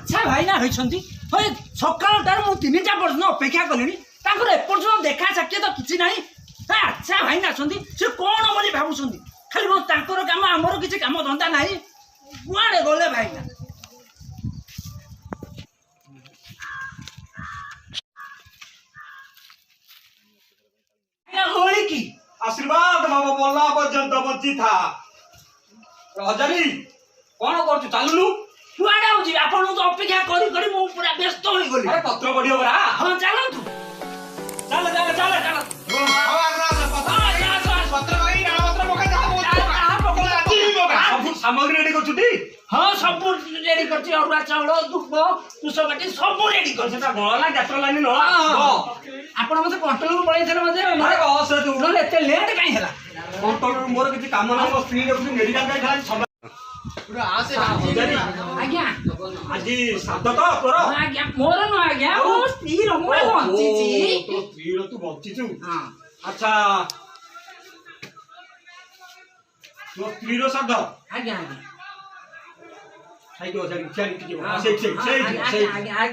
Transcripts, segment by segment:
अच्छा भाईना होइछंती होय सकाळटार मु 3टा पर्यंत अपेक्षा कलिनी ताकर एपर्यंत देखा साक्षी तो किछि नाही अच्छा भाईना छंती से कोन बोली भाबुछंती खाली मो ताकर काम हमर किछि काम धंदा नाही कुआडे गले भाईना या होली की आशीर्वाद बाबा बोला पर्यंत बंची था हजारी कौन कर चलुनु कुआडे होजी आपन तो अपेक्षा करी करी मु पूरा व्यस्त होई गली अरे पत्र बढ़ियो बरा हां चलो तू चल चल चल चल पत्र भाई ना पत्र मका जा सब सामग्री रेडी कर छुटी हां सब रेडी करछि अरुआ चावल दुब तुसबाटी सब रेडी कर सेटा गळला गटर लाइन नळा आपण मते कंट्रोल को पळै थरे मते अरे बस तू न एते लेट काई हला कंट्रोल मोर किछि काम ना मो स्त्री देखु मेडिकल काई खाली पूरा आसे आज्ञा आज सात तो तोर आज्ञा मोर न आज्ञा ओ स्त्री रमो बंची छी तो स्त्री रो तू बंची छु हां अच्छा तो स्त्री रो शब्द आज्ञा आज्ञा साइड साइड चल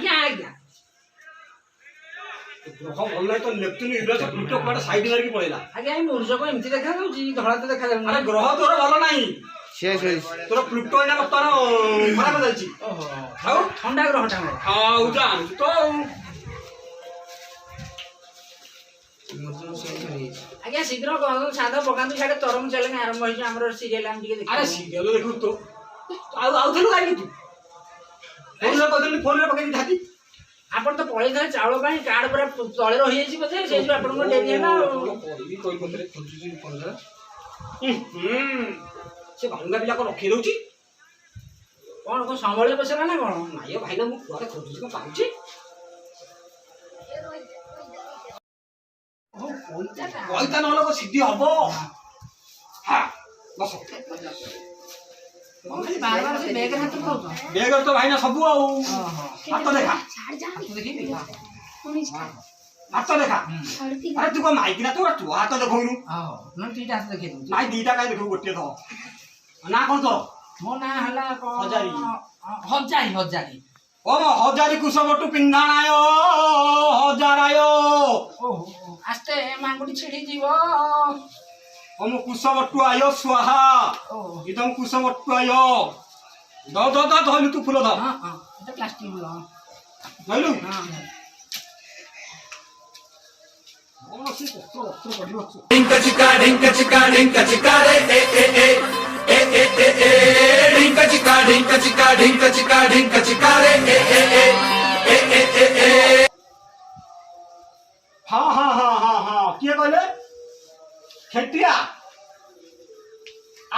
के आज्ञा ग्रह भल तो Neptune Uranus Pluto code side मार के पळेला आज्ञा ई मोर जको एमती देखा जाउची धळा तो देखा जाउ अरे ग्रह तोर भल नाही शेष तोर प्लूटो एना बर्तन खराब जाईची ओहो हाउ ठंडा ग्रह टा हाउ जान तो आज्ञा शीघ्र कहू साधा पकांतु साडे तरम चले आरंभ होई हमर सीरियल हम टिके देख अरे सीरियल देखु तो आउ थलु काई तू फोन रे पकई धाती आपण तो पळै थले चावल पानी कार्ड पूरा तळे रहि जाईची बजे से जो आपण को डेरी हैला कोई कोई कोतरे खोजु फोन रे से भांगा पिला को रखी दउची कोन को संभाळे बसेला ना कोन नाय भाईना मु कुआरे खोजु को पाउची ओ कोइता कोइता न लोक सिद्धि हबो हां बस बार बार से बैग हाथ को बेग तो भाईना सबु आउ हाथ देखा देखि हाथ देखा अरे तू को माइक ना तू हाथ देखौनु हां न तीटा हाथ देखि दउ नाइ दीटा काई देखौ गोटे तो ना कोन तो मो ना हला को हजारी हजारी ओ मो हजारी कुसबटु पिंधाणायो हजारायो ओहो आस्ते मांगुडी छिड़ी जीवो ओ मो कुसबटु आयो स्वाहा ओहो इदम कुसबटु आयो द धइलु तू फुल द हां हां এটা প্লাস্টিক হলো धइलु हां ओ से तो पडियो ढिंका चिका रे ढिंका चिका रे हां के कहले खेटिया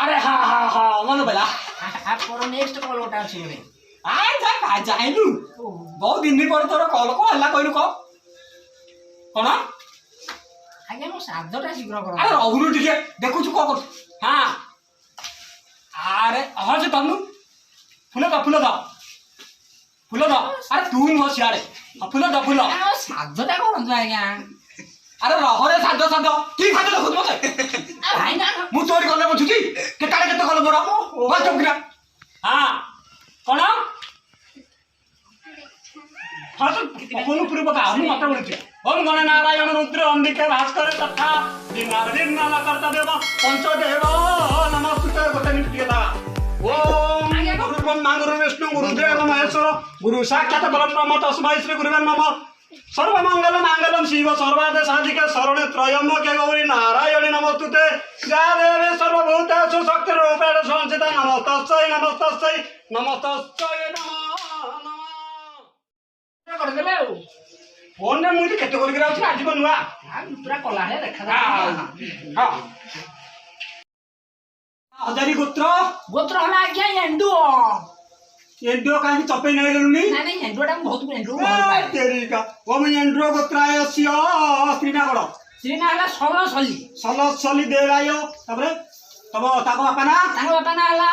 अरे हां मन बेला आप पर नेक्स्ट कॉल उठा छी रे आय जा जाइलु बहुत दिन पर तोर कॉल को हल्ला कहलु को कोन आगे मो साधटा शीघ्र कर अरे अहुरु टिके देखु छु को हां अरे हां से तनु फुल द अरे तू न सियारे फुल द साधटा कोन जाएगा अरे रहरे साध की साध देखु मते भाई ना मु चोरी करले बछुची केटाले केते कल मोर बस चुप किना हां कोन हां तो कोन पूरी बता हम मत बोलछि ओम गण नारायण रुद्र अंबिके भास्कर तथा दिनाला करता देव पंचदेव नमस्ते गोटे नित्य दा ओम गुरु ब्रह्मा गुरु विष्णु गुरुदेव महेश्वर गुरु साक्षात परब्रह्म तस्मै श्री गुरुवे नमः सर्वमंगल मांगल्यम शिव सर्वार्थ साधिके शरणे त्र्यंबके गौरी नारायणी नमस्तुते या देवी सर्वभूतेषु शक्ति रूपेण संस्थिता नमस्तस्यै नमः कर देले फोन ने मुझे केते कर गिरा अछि आज को नुआ पूरा कला है देखा जा हां हजारी गोत्र हला क्या एंडो काहे चपे नै लुनी नहीं एंडोडा बहुत एंडो तेरी का ओम एंड्रो गोत्रायस्य स्त्रीना गड श्रीना हला सलसली देरायो तबरे तब ताको बापा ना हला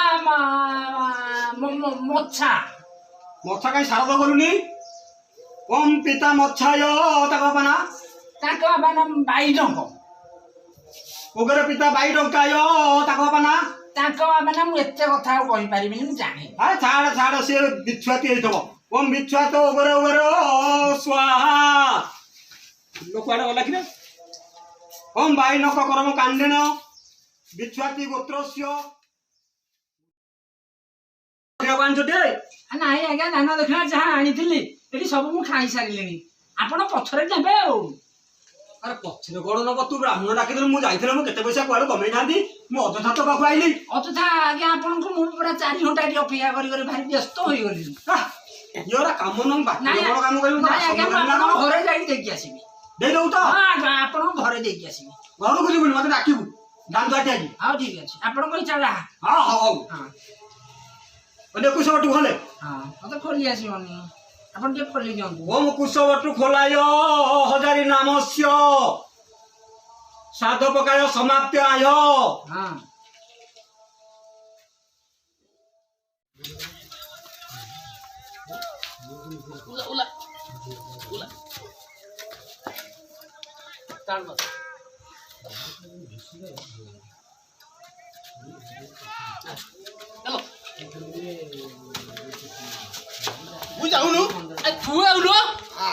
मोच्छा काई सारद गलुनी ओम पिता मच्छाय ताको बापा ना बाईडंक उग्र पिता बाईडंकाय ताको बापा ना मु एते कथा कहि परिबिनी मु जाने अरे छाड़ से बिछुआती हेतबो ओम बिच्छा तो ओगरे ओगरे स्वाहा लोक कुआडे गला कि ओम बाई नक करम कांडेन बिच्छाति गोत्रस्य भगवान जोटे ନାଇଁ ଆଜ୍ଞା ଧାନ ଦକ୍ଷିଣା ଯାହା ଆଣିଥିଲି ଏଠି ସବୁ ମୁଁ ଖାଇ ସାରିଲିଣି ଆପଣ ପଛରେ ନେବେ ଆଉ अरे पछरे गोड़ नब तू ब्राह्मण डाकिदेलु मु जाइथिले मु केते पैसा कुआडे कमेई नांदी मु अजथा तो पाखु आइली ଅଯଥା ଆଜ୍ଞା ଆପଣଙ୍କୁ ମୁଁ ପୁରା 4 ଘଣ୍ଟା ଏଠି ଅପେକ୍ଷା କରି କରି ଭାରି ବ୍ୟସ୍ତ ହୋଇଗଲି योरा काम न बाकी ନାଇଁ बड़ काम करिबु ନାଇଁ ଆଜ୍ଞା ମୁଁ ଆପଣଙ୍କ ଘରେ ଯାଇକି ଦେଇକି ଆସିବି दे दउ तो ହଁ ଆଜ୍ଞା ଆପଣଙ୍କ घरे ଦେଇକି ଆସିବି घर को जीवन मते डाकिबु दान दाटी आजी ହଉ ଠିକ ଅଛି ଆପଣଙ୍କ ଇଚ୍ଛା ଯାହା हां हां ହଁ अने कुछ बटु खोले ହଁ ମତେ ଖୋଲି ଆସିବନି ଆପଣ ଟିକେ ଖୋଲି ଦିଅନ୍ତୁ ओम कुशवटु खोलाय हजारी नामस्य साधपकाय समाप्त्याय ହଁ उला उला ताल मत चलो बुझाउनु ए तू आउलो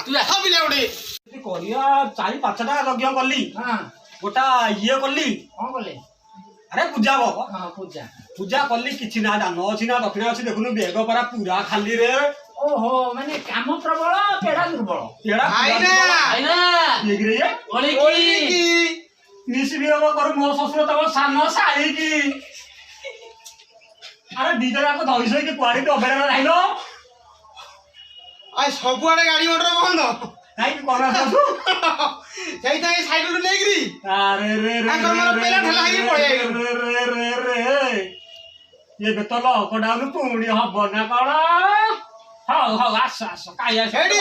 तू जा हाबिले उडे करिया 4-5टा यज्ञ कली ହଁ गोटा ये कली କଣ କଲେ अरे पूजा बाबा ହଁ ପୂଜା पूजा कली किछि ना दान अछि ना दक्षिणा अछि देखुनु बेग परा पूरा खाली रे ଓହୋ ମାନେ କାମ ପ୍ରବଳ ପେଡା ଦୁର୍ବଳ केड़ा आइना आइना ये गिरे ये ओले ओली की की निसबी अब कर मो ससुर तब सानो साई की अरे दीजरा को धइसई के कुआडी तो अबेरा राइलो आ सबुआडे गाड़ी मोटर बंद काई कोना ससु सेई ताई साइड रु नेगरी अरे रे रे आकर मोर पेला ठेला ही पळे आइलो रे ये बेतलो कोडाउन पुणी हबो ना कोन हाउ हाउ आस आस काई आस हेडी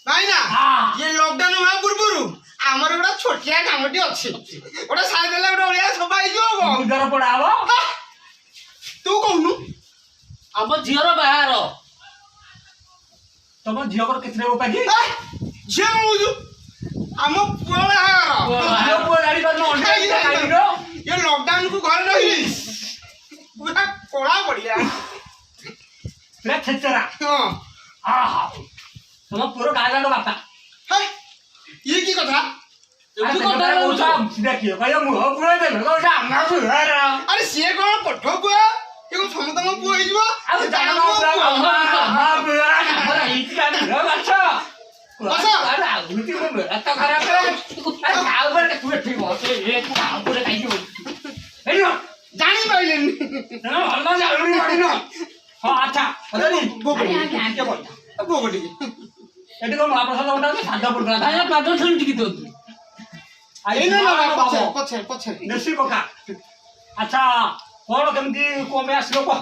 नाइना हां ये लॉकडाउन हुआ पूर्वरु हमर गोटा छोटिया कामटी अछि गोटा साइड देला गोटा ओलिया सफा ही जो उधर पड़ावो तू कहनु हम झियर बाहर तम झियो कर कितने उपाजी जे मुजु हम पुरा हार झियो को गाड़ी कर अंडा खाई रो ये लॉकडाउन को घर रही पूरा कोड़ा बढ़िया रे छेचरा हां आहा तम पूरा गागाडो बापा है ये की कथा एबी को डर होता देखियो कहियो मुह पुरा दे लो जा ना सुहार अरे से कोन पठो पुआ ये को समतम पुआ ही जीवा अब जाना पुरा हां पुरा हमरा इका रो बाछो बसा। अरे उल्टी में मेरा तो खराब है अरे खाओ पर तू ठीक हो ये खाओ पूरे खाई हो हेलो जानी पाइलेन ना हल्ला जरूरी पड़ी ना हां अच्छा अरे नी बोबडी के बोल बोबडी एटी को महाप्रसाद उठा के साधा पड़ता आया पागल छन टिकी तो ए ना ना पछे पछे पछे देसी पका अच्छा कोन केमती कोमे आसलो को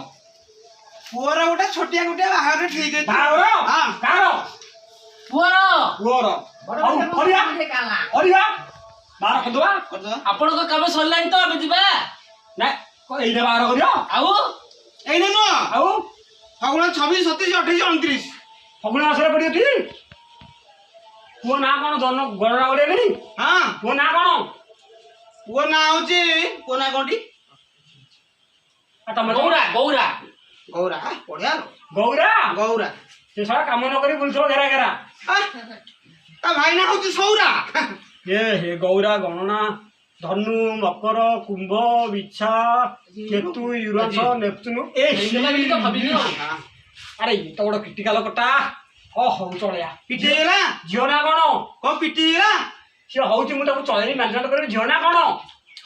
पुअरा गोटा छोटिया गोटा बाहर ठीक है बारो हां कारो पुअर गोरो ବଡ ଆଉ ବଡ ହରିଆ କାମ କାଲା ହରିଆ ବାହାର କରିଦବା आपण को काम सरलाइन तो अबे जिबा ନା ଏଇଟା ବାହାର କରିବ आउ ए ना नो ଆଉ फागुन 26 27 28 29 ଫଗୁଣ ମାସରେ ପଡିବ ଟି ପୁଅ ନାଁ କଣ ଜନ ଗଣନା କରିବା ନି हां ପୁଅ ନାଁ କଣ पुआ ना होची पुआ ना कोंडी ଆଉ ତମେ ତ गौरा गौरा गौरा बढ़िया ଗୌରା गौरा ସେ ସାରା କାମ ନ କରି ବୁଲଥିବ ଘେରା ଘେରା ता भाई ना होची सौरा ଏ ହେ ଗୌରା ଗଣନା ଧନୁ ମକର କୁମ୍ଭ ବିଛା କେତୁ ୟୁରାନ୍ସ ନେପଚୁନ ଏ ଏଇଲା ବିଲି ତ ଭାବିନି ଆରେ ଏ ତ ବଡ କ୍ରିଟିକାଲ କଟା ଓ ହଉ ଚଳିଆ पिटी गेला ଝିଅ ନା କଣ को पिटी गेला ସିଏ ହଉଛି ମୁଁ ତାକୁ ଚଳେଇ ମ୍ୟାନେଜମେଣ୍ଟ କରିବି ଝିଅ ନା କଣ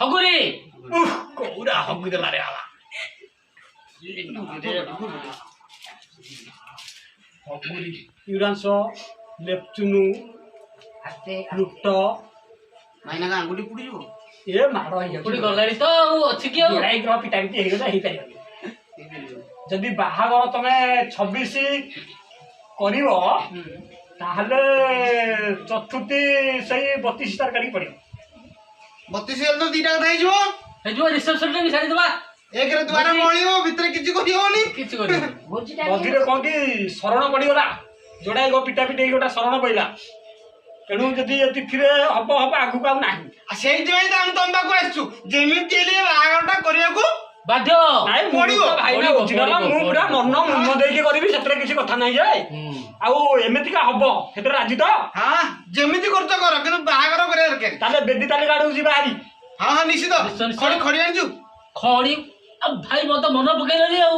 हगुरी ଉଃ ଗୌରା ହଗି ଦେଲା ରେ ଆଲା ହଗୁରି ୟୁରାନ୍ସ ନେପଚୁନ ଆସ୍ତେ ପ୍ଲୁଟ भाई ना का अंगुठी पुडी जो ଏ ମାଡ଼ पुडी ହେଇଯାଉଛି गलाड़ी तो अछि कि ଲଢାଇ ଗ୍ରହ ପିଟା ପିଟି ହେଇଗଲା ହେଇପାରିବନି ଯଦି ବାହାଘର ତମେ 26 କରିବ ତାହେଲେ ଚତୁର୍ଥୀ ସେଇ 32 ତାରିଖ ପଡିବ 32 हेल तो दीटा कथा हिजो हे जो रिसेप्शन रे सारी दबा एक रे द्वारा मळियो भितर किछि कथि होनी किछ करी ଭୋଜିଟା ମଝିରେ କଣ କି ଶରଣ ପଡିଗଲା ଯୋଡା ଗୋ ପିଟା ପିଟି ହେଇକି ଗୋଟା ଶରଣ ପଇଲା ତେଣୁ ଯଦି ଏ ତିଥିରେ ହବ ହବ ଆଗକୁ ଆଉ ନାହିଁ आ सेई दिवई त हम तंबा को आछू जेमिति ले बाहागरटा करियाको ବାଧ୍ୟ ନାଇଁ ମୁଁ ପଡିବ, ତ ଭାଇନା ପଡିବ, ବୁଝିଗଲା ପଡିବ, ମୁଁ ପୁରା ପଡିବ। ମନ ଦେଇକି କରିବି ସେଥିରେ କିଛି କଥା ନାହିଁ ଯେ ଆଉ ଏମିତିକା ହବ ସେଥିରେ ରାଜି ତ ହଁ ଯେମିତି କରୁଛ କର କିନ୍ତୁ ବାହାଘର କରିବା ଦରକାର ତାହେଲେ ବେଦି ତାଲିକା ଆଡକୁ ଯିବା ହାରି ହଁ ହଁ ନିଶ୍ଚିତ ନିଶ୍ଚୟ, ନିଶ୍ଚୟ। ଖଡି ଖଡି ଆଣିଛୁ ଖଡି ଆଉ ଭାଇ ମତେ ମନେ ପକେଇଲାନି ଆଉ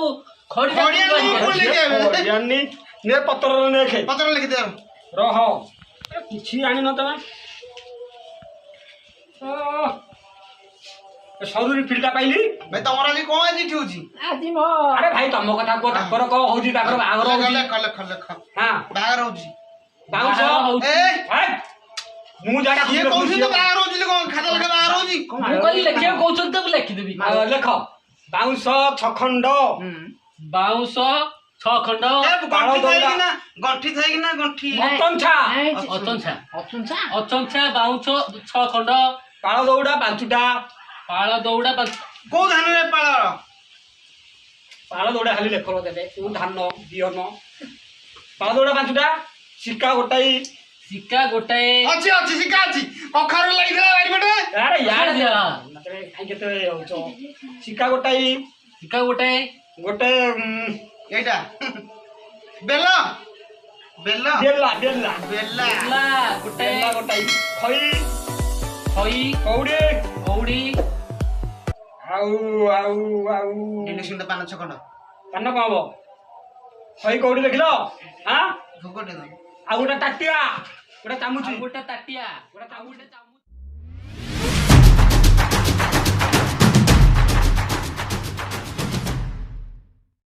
ଖଡି ଖଡି ଆଣିବୁ ପୁଣି ନେଇକି ଆଇବେ ଜାଣିନି ନେ ପତ୍ରରେ ନେଖେ ପତ୍ର ଲେଖିଦେବ ରହ କିଛି ଜାଣିନ ତମେ ସରୁରି ଫିଲ୍ଡଟା ପାଇଲି ଭାଇ ତମର ଆଜି କଣ ଆଜି ଏଠି ହଉଛି ଆରେ ଭାଇ ତମ କଥା କୁହ ତାଙ୍କର କଣ ହଉଛି ତାଙ୍କର ବାହାଘର ହଉଛି ଲେଖ ଲେଖ ଲେଖ ହଁ ବାହାଘର ହଉଛି ବାଉଁଶ ବାହାଘର ଏ ଭାଇ, ମୁଁ ଜାଣା କିଏ କହୁଛନ୍ତି ବାହାଘର ହଉଛି ବୋଲି କଣ ଖାତା ଲେଖା ବାହାଘର ହଉଛି ମୁଁ କହିଲି ଲେଖିବାକୁ କହୁଛନ୍ତି ତ ମୁଁ ଲେଖିଦେବି ଲେଖ ବାଉଁଶ 6 ଖଣ୍ଡ ବାଉଁଶ 6 ଖଣ୍ଡ ଏ ଗଣ୍ଠି ଥାଇକି ନା ଗଣ୍ଠି ଥାଇକି ନା ଗଣ୍ଠି ଅତଞ୍ଛା ଅଚଞ୍ଚା ବାଉଁଶ 6 ଖଣ୍ଡ ପାଳ ଦଉଡ଼ା 5ଟା ପାଳ ଦଉଡ଼ା କୋଉ ଧାନରେ ପାଳ ପାଳ ଦଉଡ଼ା ଖାଲି ଲେଖ ଦେବେ କୋଉ ଧାନ ବିହନ ପାଳ ଦଉଡ଼ା 5ଟା ଶିକା ଗୋଟାଇ ଶିକା ଗୋଟାଏ ଅଛି ଅଛି ଶିକା ଅଛି କଖାରୁ ଲାଗିଥିଲା ବାରିପଟେ ଆରେ ୟାର ଦିଅ। କାଇଁ କେତେ ହଉଛ ଶିକା ଗୋଟାଇ ଶିକା ଗୋଟାଏ ଗୋଟେ ଏଇଟା ବେଲ ବେଲ ବେଲା ବେଲା ବେଲା ହେଲା ଗୋଟାଏ ବେଲା ଗୋଟାଇ ଖଇ ଖଇ କଉଡ଼ି କଉଡ଼ି ଆଉ ଆଉ ଆଉ ଇଣ୍ଡକ୍ସନଟା ପାନ ଛକଣ୍ଡ ପାନ କଣ ହବ ଖଇ କଉଡ଼ି ଲେଖିଲ ହଁ ଭୋଗଟେ ଦବ ଆଉ ଗୋଟେ ତାଟିଆ ଗୋଟେ ଚାମୁଚି ଆଉ ଗୋଟେ ତାଟିଆ ଗୋଟେ ଚାମୁଚି